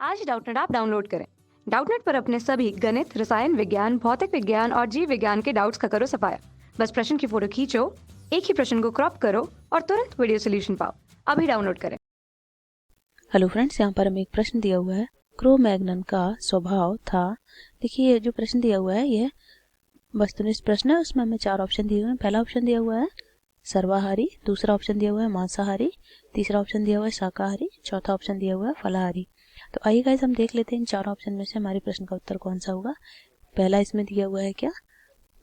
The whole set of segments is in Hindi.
आज डाउटनेट ऐप डाउनलोड करें। डाउटनेट पर अपने सभी गणित, रसायन विज्ञान, भौतिक विज्ञान और जीव विज्ञान के डाउट्स का करो सफाया। बस प्रश्न की फोटो खींचो, एक ही प्रश्न को क्रॉप करो और तुरंत वीडियो सोल्यूशन पाओ। अभी डाउनलोड करें। हेलो फ्रेंड्स, यहाँ पर हमें एक प्रश्न दिया हुआ है, क्रो-मैग्नन का स्वभाव था। देखिए, ये जो प्रश्न दिया हुआ है यह वस्तुनिष्ठ प्रश्न है। उसमें हमें 4 ऑप्शन दिए हुए हैं। पहला ऑप्शन दिया हुआ है सर्वाहारी, दूसरा ऑप्शन दिया हुआ है मांसाहारी, तीसरा ऑप्शन दिया हुआ है शाकाहारी, चौथा ऑप्शन दिया हुआ है फलाहारी। तो आइए गाइस, हम देख लेते हैं इन 4 ऑप्शन में से हमारे प्रश्न का उत्तर कौन सा होगा। पहला इसमें दिया हुआ है क्या,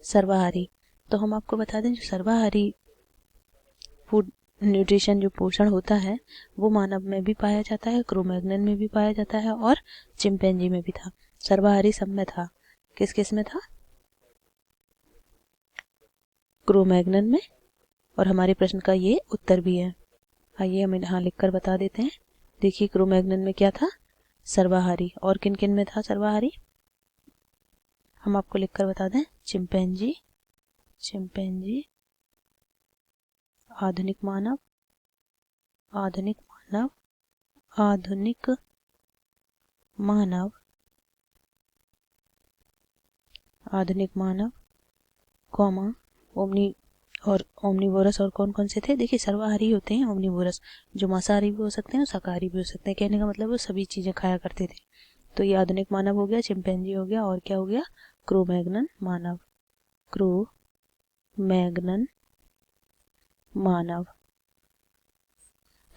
सर्वाहारी। तो हम आपको बता दें, जो सर्वाहारी फूड न्यूट्रिशन जो पोषण होता है वो मानव में भी पाया जाता है, क्रो-मैग्नन में भी पाया जाता है और चिंपैंजी में भी था। सर्वाहारी सब में था। किस किस में था? क्रो-मैग्नन में। और हमारे प्रश्न का ये उत्तर भी है। आइए हम यहाँ लिखकर बता देते हैं। देखिए, क्रो-मैग्नन में क्या था, सर्वाहारी। और किन किन में था सर्वाहारी, हम आपको लिखकर बता दें। चिंपैंजी, चिंपैंजी, आधुनिक मानव, आधुनिक मानव, आधुनिक मानव, आधुनिक मानव, कॉमा ओमनी और ओमनीवोरस। और कौन कौन से थे? देखिए, सर्वाहारी होते हैं ओमनीवोरस, जो मांसाहारी भी हो सकते हैं और शाकाहारी भी हो सकते हैं। कहने का मतलब वो सभी चीजें खाया करते थे। तो ये आधुनिक मानव हो गया, चिंपैंजी हो गया, और क्या हो गया, क्रो-मैग्नन मानव, क्रो-मैग्नन मानव।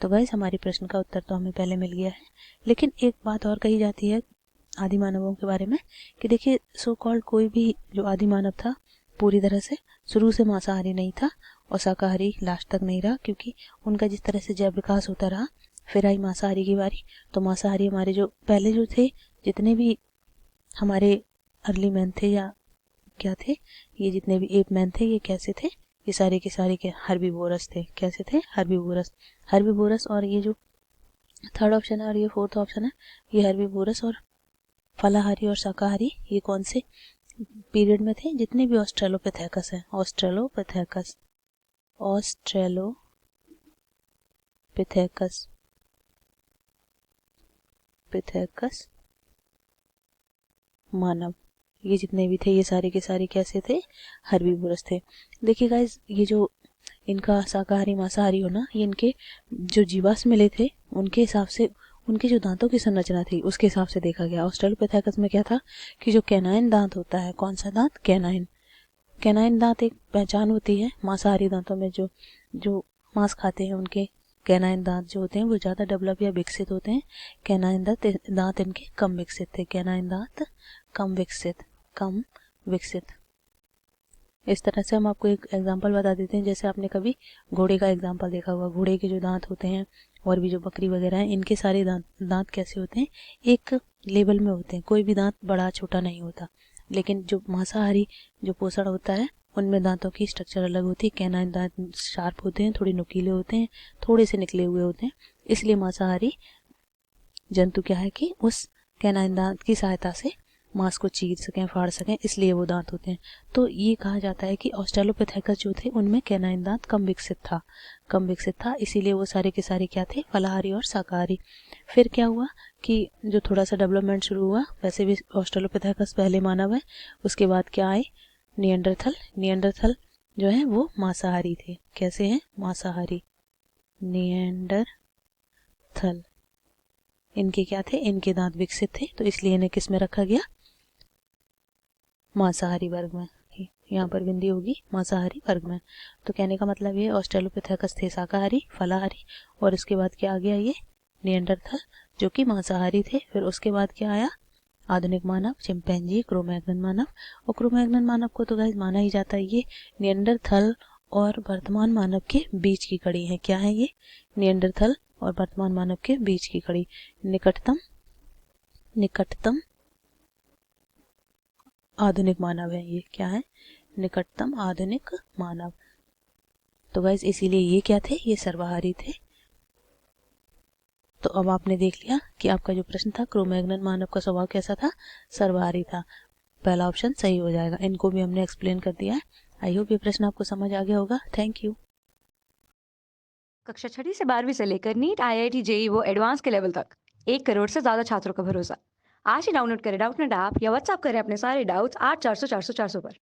तो गाइस, हमारे प्रश्न का उत्तर तो हमें पहले मिल गया है। लेकिन एक बात और कही जाती है आदि मानवों के बारे में कि देखिए, सो कॉल्ड कोई भी जो आदि मानव था पूरी तरह से शुरू से मांसाहारी नहीं था और शाकाहारी लास्ट तक नहीं रहा, क्योंकि उनका जिस तरह से जैव विकास होता रहा, फिर आई मांसाहारी की बारी। तो मांसाहारी हमारे जो पहले जो थे, जितने भी हमारे अर्ली मैन थे या क्या थे, ये जितने भी एप मैन थे, ये कैसे थे, ये सारे के सारे के हर्बीवोरस थे। कैसे थे? हर्बीवोरस। हर्बीवोरस। और ये जो थर्ड ऑप्शन है और ये फोर्थ ऑप्शन है, ये हर्बीवोरस और फलाहारी और शाकाहारी, ये कौन से पीरियड में थे? जितने भी ऑस्ट्रेलोपिथेकस हैं, ऑस्ट्रेलोपिथेकस, ऑस्ट्रेलोपिथेकस, पिथेकस मानव, ये जितने भी थे, ये सारे के सारे कैसे थे? हर्बीवोरस थे। देखिए गाइस, ये जो इनका शाकाहारी मांसाहारी होना, ये इनके जो जीवाश्म मिले थे उनके हिसाब से, उनके जो दांतों की संरचना थी उसके हिसाब से देखा गया। ऑस्ट्रेलोपिथेकस में क्या था कि जो कैनाइन दांत होता है, कौन सा दांत? कैनाइन। कैनाइन दांत एक पहचान होती है मांसाहारी दांतों में। जो जो मांस खाते हैं उनके कैनाइन दांत जो होते हैं वो ज़्यादा डेवलप या विकसित होते हैं। कैनाइन दांत इनके कम विकसित थे। कैनाइन दांत कम विकसित, कम विकसित। इस तरह से हम आपको एक एग्जांपल बता देते हैं। जैसे आपने कभी घोड़े का एग्जांपल देखा होगा, घोड़े के जो दांत होते हैं और भी जो बकरी वगैरह हैं, इनके सारे दांत कैसे होते हैं? एक लेवल में होते हैं। कोई भी दांत बड़ा छोटा नहीं होता। लेकिन जो मांसाहारी जो पोषण होता है उनमें दांतों की स्ट्रक्चर अलग होती है। कैनाइन दांत शार्प होते हैं, थोड़े नुकीले होते हैं, थोड़े से निकले हुए होते हैं। इसलिए मांसाहारी जंतु क्या है कि उस कैनाइन दांत की सहायता से मांस को चीर सकें, फाड़ सकें, इसलिए वो दांत होते हैं। तो ये कहा जाता है कि ऑस्ट्रेलोपिथेकस जो थे उनमें कैनाइन दांत कम विकसित था, कम विकसित था, इसीलिए वो सारे के सारे क्या थे? फलाहारी और शाकाहारी। फिर क्या हुआ कि जो थोड़ा सा डेवलपमेंट शुरू हुआ, वैसे भी ऑस्ट्रेलोपिथेकस पहले मानव है। उसके बाद क्या आए? निएंडरथल। निएंडरथल जो है वो मांसाहारी थे। कैसे हैं? मांसाहारी। निएंडरथल, इनके क्या थे? इनके दांत विकसित थे, तो इसलिए इन्हें किस में रखा गया? मांसाहारी वर्ग में। यहाँ पर बिंदी होगी मांसाहारी वर्ग में। तो कहने का मतलब ये ऑस्ट्रेलोपिथेकस थे शाकाहारी, फलाहारी, और इसके बाद क्या आ गया? ये निएंडरथल जो कि मांसाहारी थे। फिर उसके बाद क्या आया? आधुनिक मानव, चिंपैंजी, क्रो-मैग्नन मानव। और क्रो-मैग्नन मानव को तो गाइस माना ही जाता है, ये निएंडरथल और वर्तमान मानव के बीच की कड़ी है। क्या है ये? निएंडरथल और वर्तमान मानव के बीच की कड़ी, निकटतम निकटतम आधुनिक मानव है। ये क्या है? निकटतम आधुनिक मानव। तो गाइस, इसीलिए ये क्या थे? ये सर्वाहारी थे। तो अब आपने देख लिया कि आपका जो प्रश्न था, क्रो-मैग्नन मानव का स्वभाव कैसा था? सर्वाहारी था। पहला ऑप्शन सही हो जाएगा। इनको भी हमने एक्सप्लेन कर दिया है। आई होप ये प्रश्न आपको समझ आ गया होगा। Thank you. कक्षा 6ठी से 12वीं से लेकर नीट, IIT, JEE वो एडवांस के लेवल तक 1 करोड़ से ज्यादा छात्रों का भरोसा। आज ही डाउनलोड करें डाउटनेट ऐप या व्हाट्सएप करें अपने सारे डाउट्स 8400 400 400 पर।